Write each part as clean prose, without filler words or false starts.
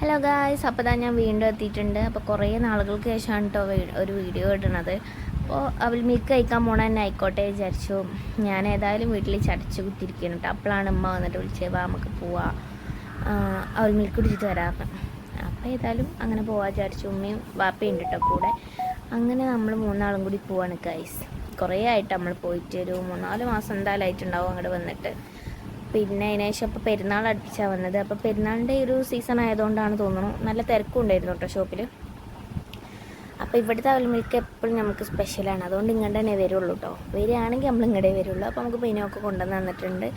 Hello guys, അപ്പോൾ ഞാൻ വീണ്ടും എത്തിയിട്ടുണ്ട്. അപ്പോൾ കുറേ നാളുകൾക്ക് ശേഷമാണ് കേട്ടോ ഒരു വീഡിയോ ഇടുന്നത്. അപ്പോൾ അവൽ മിൽക്ക് കഴിക്കാൻ പോകണ തന്നെ ആയിക്കോട്ടെ വിചാരിച്ചു. ഞാൻ ഏതായാലും വീട്ടിൽ ചടച്ച് കുത്തിയിരിക്കുന്നു കേട്ടോ. അപ്പോഴാണ് ഉമ്മ വന്നിട്ട് വിളിച്ചത്, വാ നമുക്ക് പോവാം, അവൽ മിൽക്ക് കുടിച്ചിട്ട് വരാമെന്ന്. അപ്പോൾ ഏതായാലും അങ്ങനെ പോവാൻ വിചാരിച്ചു. ഉമ്മയും വാപ്പയും ഉണ്ട് കേട്ടോ കൂടെ. അങ്ങനെ നമ്മൾ മൂന്നാളും കൂടി പോവാണ് ഗായ്സ്. കുറേ ആയിട്ട് നമ്മൾ പോയിട്ട് ഒരു 3-4 മാസം എന്തായാലും ആയിട്ടുണ്ടാവും അങ്ങോട്ട് വന്നിട്ട്. പിന്നെ അതിന് ശേഷം അപ്പോൾ പെരുന്നാൾ അടുപ്പിച്ചാണ് വന്നത്. അപ്പോൾ പെരുന്നാളിൻ്റെ ഒരു സീസൺ ആയതുകൊണ്ടാണ് തോന്നുന്നു നല്ല തിരക്കും ഉണ്ടായിരുന്നു കേട്ടോ ഷോപ്പിൽ. അപ്പോൾ ഇവിടുത്തെ അവൽ മിൽക്ക് എപ്പോഴും നമുക്ക് സ്പെഷ്യലാണ്, അതുകൊണ്ട് ഇങ്ങോട്ട് തന്നെ വരുള്ളൂ കേട്ടോ. വരികയാണെങ്കിൽ നമ്മൾ ഇങ്ങോട്ടേ വരുള്ളൂ. അപ്പോൾ നമുക്ക് പെയിനൊക്കെ കൊണ്ടുവന്ന് തന്നിട്ടുണ്ട്.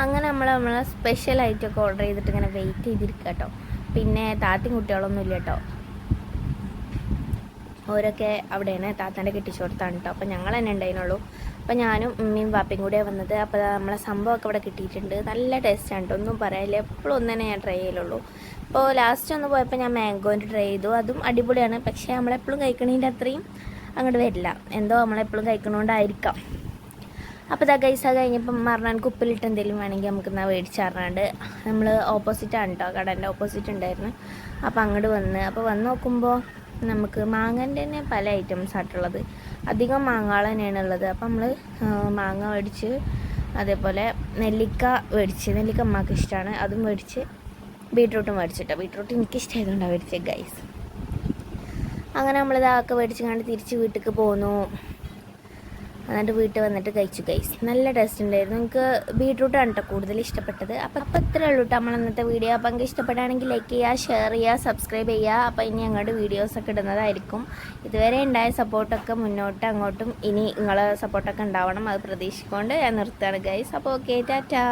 അങ്ങനെ നമ്മളെ സ്പെഷ്യൽ ഐറ്റമൊക്കെ ഓർഡർ ചെയ്തിട്ട് ഇങ്ങനെ വെയിറ്റ് ചെയ്തിരിക്കുക കേട്ടോ. പിന്നെ താത്തിയും കുട്ടികളൊന്നും ഇല്ല കേട്ടോ, ഓരൊക്കെ അവിടെയാണ്, താത്താൻ്റെ കെട്ടിച്ചോടത്താണ് കേട്ടോ. അപ്പോൾ ഞങ്ങൾ തന്നെ ഉണ്ടായിരുന്നുള്ളൂ. അപ്പോൾ ഞാനും ഉമ്മയും വാപ്പയും കൂടെയാണ് വന്നത്. അപ്പോൾ നമ്മളെ സംഭവമൊക്കെ ഇവിടെ കിട്ടിയിട്ടുണ്ട്. നല്ല ടേസ്റ്റാണ് കേട്ടോ, ഒന്നും പറയാനില്ല. എപ്പോഴും ഒന്ന് തന്നെ ഞാൻ ട്രൈ ചെയ്യലുള്ളൂ. അപ്പോൾ ലാസ്റ്റ് ഒന്ന് പോയപ്പോൾ ഞാൻ മാംഗോൻ്റെ ട്രൈ ചെയ്തു, അതും അടിപൊളിയാണ്. പക്ഷേ നമ്മളെപ്പോഴും കഴിക്കണതിൻ്റെ അത്രയും അങ്ങോട്ട് വരില്ല, എന്തോ നമ്മളെപ്പോഴും കഴിക്കണോണ്ടായിരിക്കാം. അപ്പോൾ ഇതാ ഗൈസ്, അത് കഴിഞ്ഞപ്പം പറഞ്ഞാൽ ഉപ്പിലിട്ട് എന്തെങ്കിലും വേണമെങ്കിൽ നമുക്ക് എന്നാൽ മേടിച്ചറിഞ്ഞാണ്ട് നമ്മൾ ഓപ്പോസിറ്റാണ് കേട്ടോ, കടൻ്റെ ഓപ്പോസിറ്റ് ഉണ്ടായിരുന്നു. അപ്പോൾ അങ്ങോട്ട് അപ്പോൾ വന്ന് നോക്കുമ്പോൾ നമുക്ക് മാങ്ങൻ്റെ തന്നെ പല ഐറ്റംസ് ആയിട്ടുള്ളത്, അധികം മാങ്ങകൾ തന്നെയാണ് ഉള്ളത്. അപ്പം നമ്മൾ മാങ്ങ മേടിച്ച്, അതേപോലെ നെല്ലിക്ക മേടിച്ച്, നെല്ലിക്ക അമ്മക്ക് ഇഷ്ടമാണ്, അതും മേടിച്ച്. ബീട്രൂട്ടും മേടിച്ചിട്ടോ, ബീട്രൂട്ട് എനിക്കിഷ്ടമായതുകൊണ്ടാണ് മേടിച്ചത് ഗൈസ്. അങ്ങനെ നമ്മളിതൊക്കെ മേടിച്ച് കണ്ട് തിരിച്ച് വീട്ടിലേക്ക് പോന്നു. എന്നിട്ട് വീട്ടിൽ വന്നിട്ട് കഴിച്ചു ഗൈസ്. നല്ല ടേസ്റ്റ് ഉണ്ടായിരുന്നു. എനിക്ക് ബീട്രൂട്ടാണ് കേട്ടോ കൂടുതൽ ഇഷ്ടപ്പെട്ടത്. അപ്പോൾ ഇത്രയേ ഉള്ളൂ കേട്ടോ നമ്മൾ ഇന്നത്തെ വീഡിയോ. അപ്പോൾ നിങ്ങൾക്ക് ഇഷ്ടപ്പെടുകയാണെങ്കിൽ ലൈക്ക് ചെയ്യുക, ഷെയർ ചെയ്യുക, സബ്സ്ക്രൈബ് ചെയ്യുക. അപ്പോൾ ഇനി ഞങ്ങളുടെ വീഡിയോസൊക്കെ ഇടുന്നതായിരിക്കും. ഇതുവരെ ഉണ്ടായ സപ്പോർട്ടൊക്കെ മുന്നോട്ട് അങ്ങോട്ടും ഇനി നിങ്ങളെ സപ്പോർട്ടൊക്കെ ഉണ്ടാവണം, അത് പ്രതീക്ഷിച്ചുകൊണ്ട് ഞാൻ നിർത്തുകയാണ് ഗൈസ്. അപ്പോൾ ഓക്കെ, ടാറ്റാ.